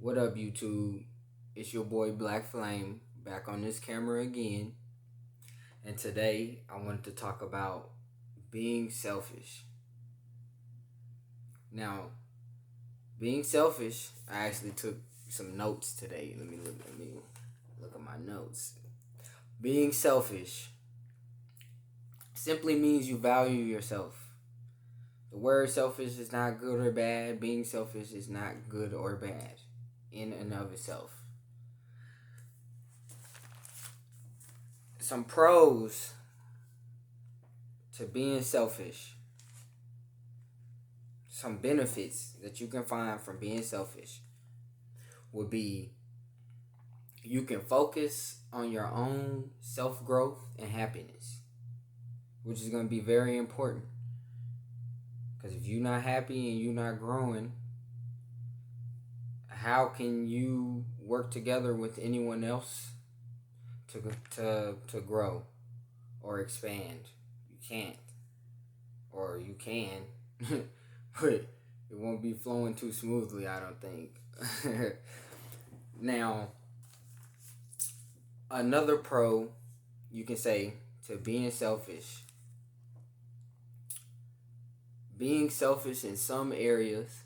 What up, YouTube? It's your boy BlackFlame back on this camera again. And today I wanted to talk about being selfish. Now, being selfish, I actually took some notes today. Let me look at my notes. Being selfish simply means you value yourself. The word selfish is not good or bad. Being selfish is not good or bad in and of itself. Some pros to being selfish. Some benefits that you can find from being selfish would be you can focus on your own self growth and happiness, which is going to be very important. Because if you're not happy and you're not growing, how can you work together with anyone else to grow or expand? You can't, or you can, but it won't be flowing too smoothly, I don't think. Now, another pro you can say to being selfish in some areas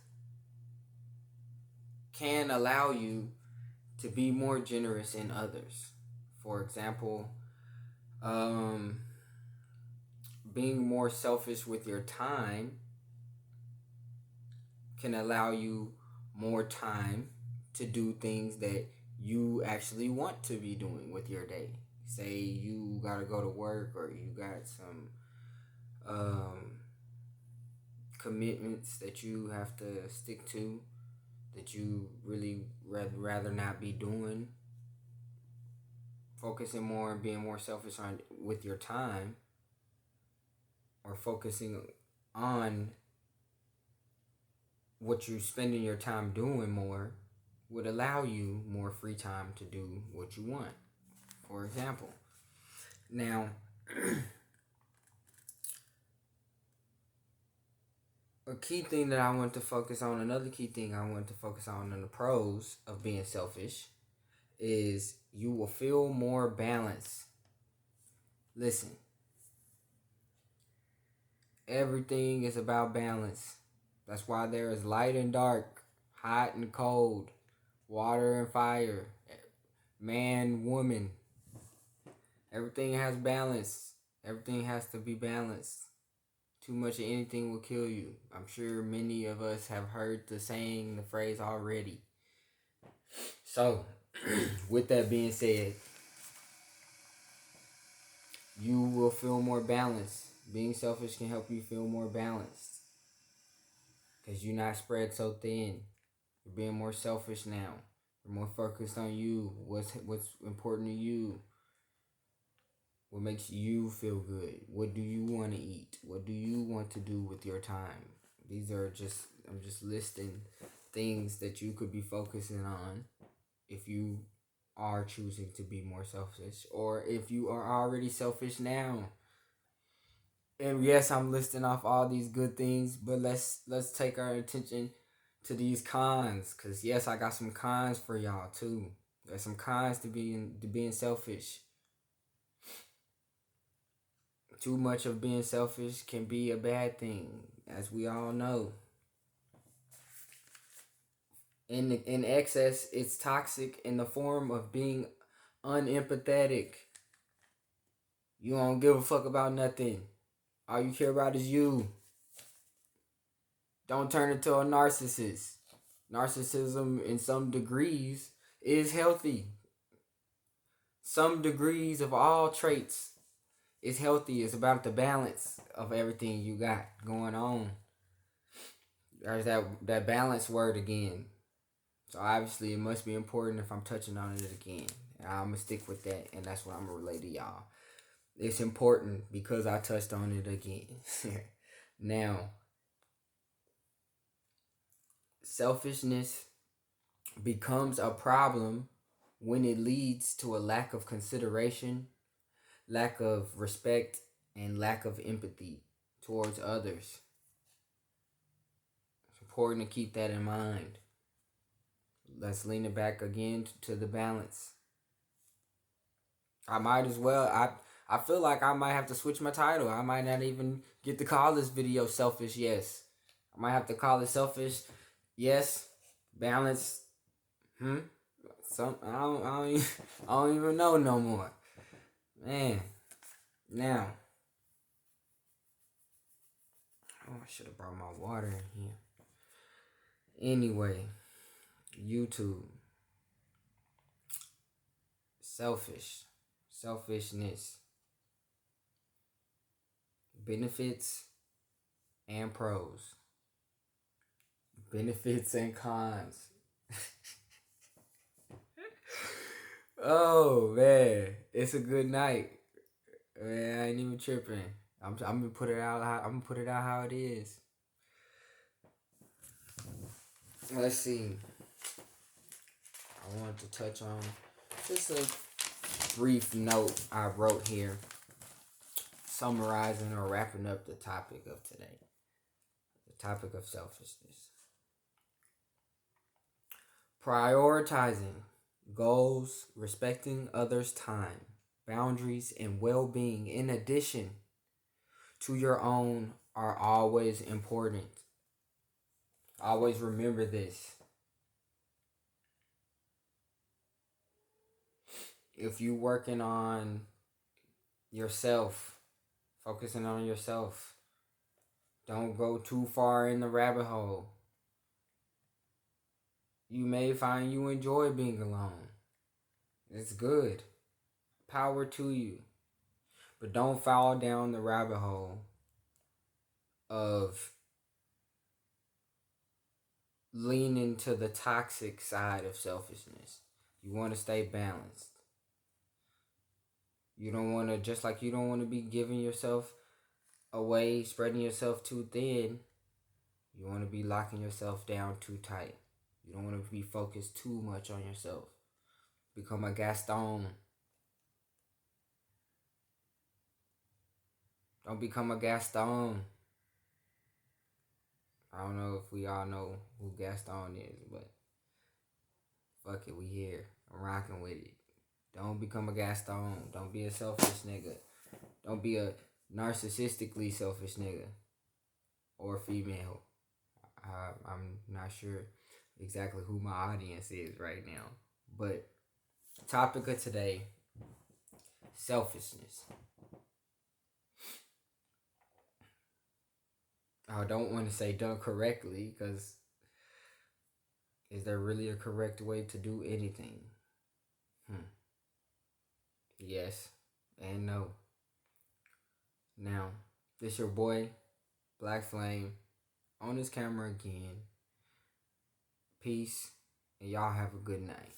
can allow you to be more generous in others. For example, being more selfish with your time can allow you more time to do things that you actually want to be doing with your day. Say you gotta go to work or you got some commitments that you have to stick to that you really rather not be doing. Focusing more and being more selfish on with your time, or focusing on what you're spending your time doing more, would allow you more free time to do what you want. For example, now a key thing that I want to focus on, another key thing I want to focus on in the pros of being selfish is you will feel more balance. Listen, everything is about balance. That's why there is light and dark, hot and cold, water and fire, man, woman. Everything has balance. Everything has to be balanced. Too much of anything will kill you. I'm sure many of us have heard the saying, the phrase already. So, with that being said, you will feel more balanced. Being selfish can help you feel more balanced. Because you're not spread so thin. You're being more selfish now. You're more focused on you. What's important to you. What makes you feel good? What do you want to eat? What do you want to do with your time? I'm just listing things that you could be focusing on if you are choosing to be more selfish, or if you are already selfish now. And yes, I'm listing off all these good things, but let's take our attention to these cons, cause yes, I got some cons for y'all too. There's some cons to being selfish. Too much of being selfish can be a bad thing, as we all know. In excess, it's toxic in the form of being unempathetic. You don't give a fuck about nothing. All you care about is you. Don't turn into a narcissist. Narcissism, in some degrees, is healthy. Some degrees of all traits is healthy. It's about the balance of everything you got going on. There's that balance word again. So obviously it must be important if I'm touching on it again. And I'm going to stick with that, and that's what I'm going to relay to y'all. It's important because I touched on it again. Now, selfishness becomes a problem when it leads to a lack of consideration, lack of respect, and lack of empathy towards others. It's important to keep that in mind. let's lean it back again to the balance. I might as well. I feel like I might have to switch my title. I might not even get to call this video selfish. Yes, I might have to call it selfish. Yes, balance. Some I don't even know no more. Man, now. Oh, I should have brought my water in here. Anyway, YouTube. Selfishness, benefits and pros, benefits and cons. Oh man, it's a good night. Man, I ain't even tripping. I'm gonna put it out. I'm gonna put it out how it is. Let's see. I wanted to touch on just a brief note I wrote here, summarizing or wrapping up the topic of today. The topic of selfishness. Prioritizing goals, respecting others' time, boundaries, and well-being in addition to your own are always important. Always remember this. If you working on yourself, focusing on yourself, don't go too far in the rabbit hole. You may find you enjoy being alone. It's good. Power to you. But don't fall down the rabbit hole of leaning to the toxic side of selfishness. You want to stay balanced. You don't want to, just like you don't want to be giving yourself away, spreading yourself too thin. You want to be locking yourself down too tight. You don't want to be focused too much on yourself. Become a Gaston. Don't become a Gaston. I don't know if we all know who Gaston is, but fuck it, we here. I'm rocking with it. Don't become a Gaston. Don't be a selfish nigga. Don't be a narcissistically selfish nigga or female. I'm not sure exactly who my audience is right now. But topic of today, selfishness. I don't want to say done correctly because is there really a correct way to do anything? Yes and no. Now, this your boy, BlackFlame, on this camera again. Peace, and y'all have a good night.